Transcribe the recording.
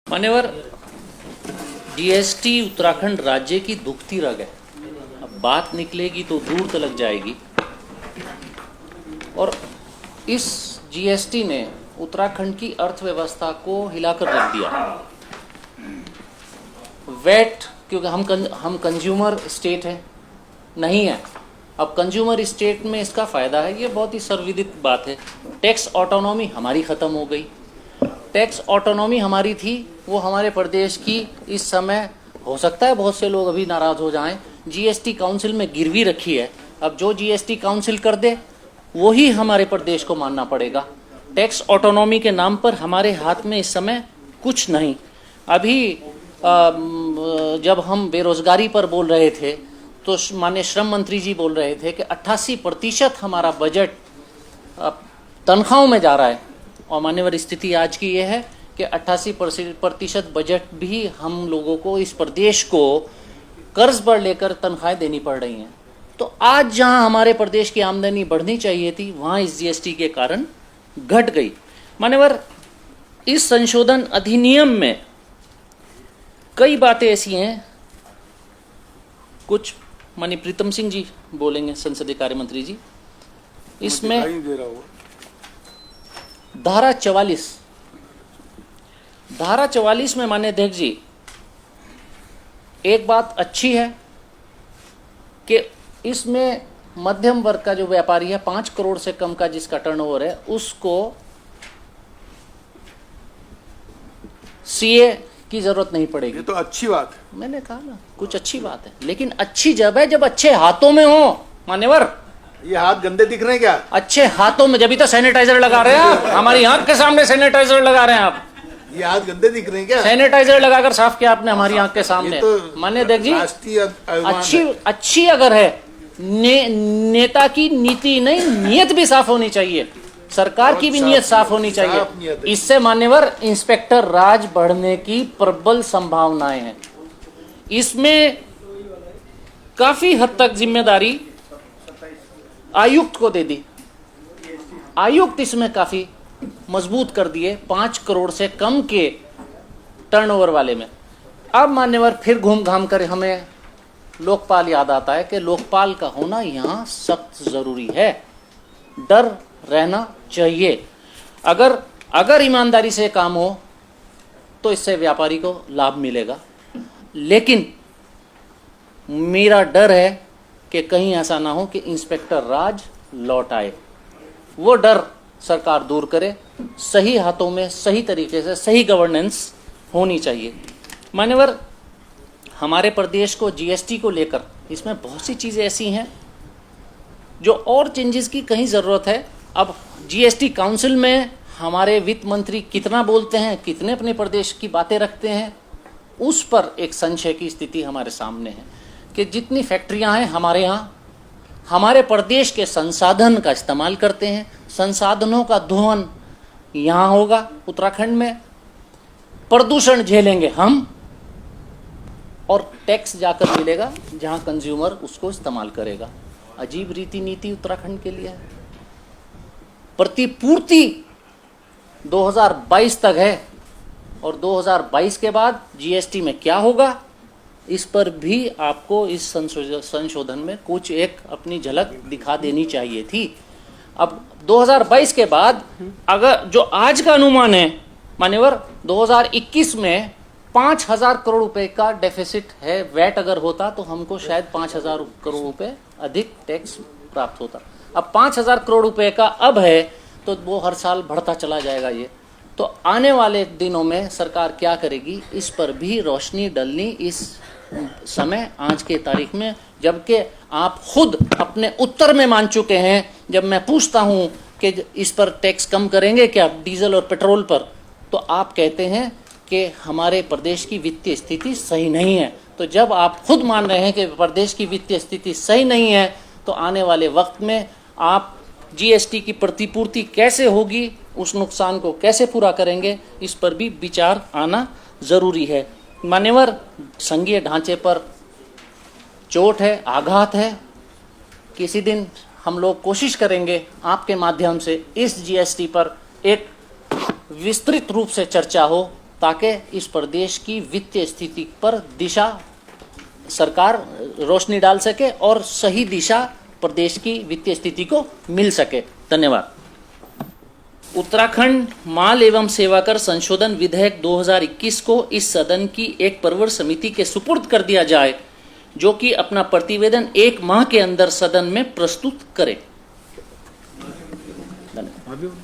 मान्यवर, जीएसटी उत्तराखंड राज्य की दुखती रग है। अब बात निकलेगी तो दूर तक जाएगी। और इस जीएसटी ने उत्तराखंड की अर्थव्यवस्था को हिलाकर रख दिया। वैट, क्योंकि हम कंज्यूमर स्टेट है नहीं है, अब कंज्यूमर स्टेट में इसका फ़ायदा है, ये बहुत ही सर्वविदित बात है। टैक्स ऑटोनॉमी हमारी ख़त्म हो गई। टैक्स ऑटोनॉमी हमारी थी, वो हमारे प्रदेश की इस समय, हो सकता है बहुत से लोग अभी नाराज़ हो जाएं, जीएसटी काउंसिल में गिरवी रखी है। अब जो जीएसटी काउंसिल कर दे वही हमारे प्रदेश को मानना पड़ेगा। टैक्स ऑटोनॉमी के नाम पर हमारे हाथ में इस समय कुछ नहीं। अभी जब हम बेरोजगारी पर बोल रहे थे तो माननीय श्रम मंत्री जी बोल रहे थे कि 88% हमारा बजट तनख्वाहों में जा रहा है। और मान्यवर, स्थिति आज की ये है कि 88% बजट भी हम लोगों को, इस प्रदेश को कर्ज पर लेकर तनख्वाहें देनी पड़ रही हैं। तो आज जहां हमारे प्रदेश की आमदनी बढ़नी चाहिए थी, वहां इस जीएसटी के कारण घट गई। मान्यवर, इस संशोधन अधिनियम में कई बातें ऐसी हैं, कुछ माननीय प्रीतम सिंह जी बोलेंगे, संसदीय कार्य मंत्री जी। इसमें धारा 44 में माननीय अध्यक्ष जी, एक बात अच्छी है कि इसमें मध्यम वर्ग का जो व्यापारी है, 5 करोड़ से कम का जिसका टर्नओवर है, उसको सीए की जरूरत नहीं पड़ेगी। ये तो अच्छी बात है। मैंने कहा ना, कुछ अच्छी बात है, लेकिन अच्छी जब है जब अच्छे हाथों में हो। मान्यवर, ये हाथ गंदे दिख रहे हैं क्या? अच्छे हाथों में, जब भी तो सैनिटाइजर लगा रहे हैं आप, हमारी आंख के सामने सैनिटाइजर लगा रहे हैं आप। ये हाथ गंदे दिख रहे हैं क्या? सैनिटाइजर लगाकर साफ किया आपने हमारी आंख के सामने। तो मान्य अध्यक्ष जी, अच्छी अच्छी अगर है, नेता की नीति नहीं, नियत भी साफ होनी चाहिए, सरकार की भी नियत साफ होनी चाहिए। इससे मान्यवर, इंस्पेक्टर राज बढ़ने की प्रबल संभावनाएं हैं। इसमें काफी हद तक जिम्मेदारी आयुक्त को दे दी। आयुक्त इसमें काफी मजबूत कर दिए 5 करोड़ से कम के टर्नओवर वाले में। अब मान्यवर, फिर घूम घाम कर हमें लोकपाल याद आता है कि लोकपाल का होना यहाँ सख्त जरूरी है। डर रहना चाहिए। अगर ईमानदारी से काम हो तो इससे व्यापारी को लाभ मिलेगा। लेकिन मेरा डर है कि कहीं ऐसा ना हो कि इंस्पेक्टर राज लौट आए। वो डर सरकार दूर करे। सही हाथों में, सही तरीके से, सही गवर्नेंस होनी चाहिए। मान्यवर, हमारे प्रदेश को जीएसटी को लेकर इसमें बहुत सी चीज़ें ऐसी हैं जो और चेंजेस की कहीं ज़रूरत है। अब जीएसटी काउंसिल में हमारे वित्त मंत्री कितना बोलते हैं, कितने अपने प्रदेश की बातें रखते हैं, उस पर एक संशय की स्थिति हमारे सामने है कि जितनी फैक्ट्रियां हैं हमारे यहाँ, हमारे प्रदेश के संसाधन का इस्तेमाल करते हैं। संसाधनों का दोहन यहाँ होगा उत्तराखंड में, प्रदूषण झेलेंगे हम, और टैक्स जाकर मिलेगा जहाँ कंज्यूमर उसको इस्तेमाल करेगा। अजीब रीति नीति उत्तराखंड के लिए है। प्रतिपूर्ति 2022 तक है, और 2022 के बाद जीएसटी में क्या होगा, इस पर भी आपको इस संशोधन में कुछ एक अपनी झलक दिखा देनी चाहिए थी। अब 2022 के बाद अगर जो आज का अनुमान है मान्यवर, 2021 में 5,000 करोड़ रुपए का डेफिसिट है। वैट अगर होता तो हमको शायद 5,000 करोड़ रुपए अधिक टैक्स प्राप्त होता। अब 5,000 करोड़ रुपए का अब है तो वो हर साल बढ़ता चला जाएगा। ये तो आने वाले दिनों में सरकार क्या करेगी, इस पर भी रोशनी डलनी इस समय, आज के तारीख में, जबकि आप खुद अपने उत्तर में मान चुके हैं। जब मैं पूछता हूं कि इस पर टैक्स कम करेंगे क्या, डीजल और पेट्रोल पर, तो आप कहते हैं कि हमारे प्रदेश की वित्तीय स्थिति सही नहीं है। तो जब आप खुद मान रहे हैं कि प्रदेश की वित्तीय स्थिति सही नहीं है, तो आने वाले वक्त में आप जीएसटी की प्रतिपूर्ति कैसे होगी, उस नुकसान को कैसे पूरा करेंगे, इस पर भी विचार आना जरूरी है। मान्यवर, संघीय ढांचे पर चोट है, आघात है। किसी दिन हम लोग कोशिश करेंगे आपके माध्यम से इस जीएसटी पर एक विस्तृत रूप से चर्चा हो, ताकि इस प्रदेश की वित्तीय स्थिति पर दिशा सरकार रोशनी डाल सके और सही दिशा प्रदेश की वित्तीय स्थिति को मिल सके। धन्यवाद। उत्तराखंड माल एवं सेवा कर संशोधन विधेयक 2021 को इस सदन की एक प्रवर समिति के सुपुर्द कर दिया जाए, जो कि अपना प्रतिवेदन 1 माह के अंदर सदन में प्रस्तुत करे। धन्यवाद।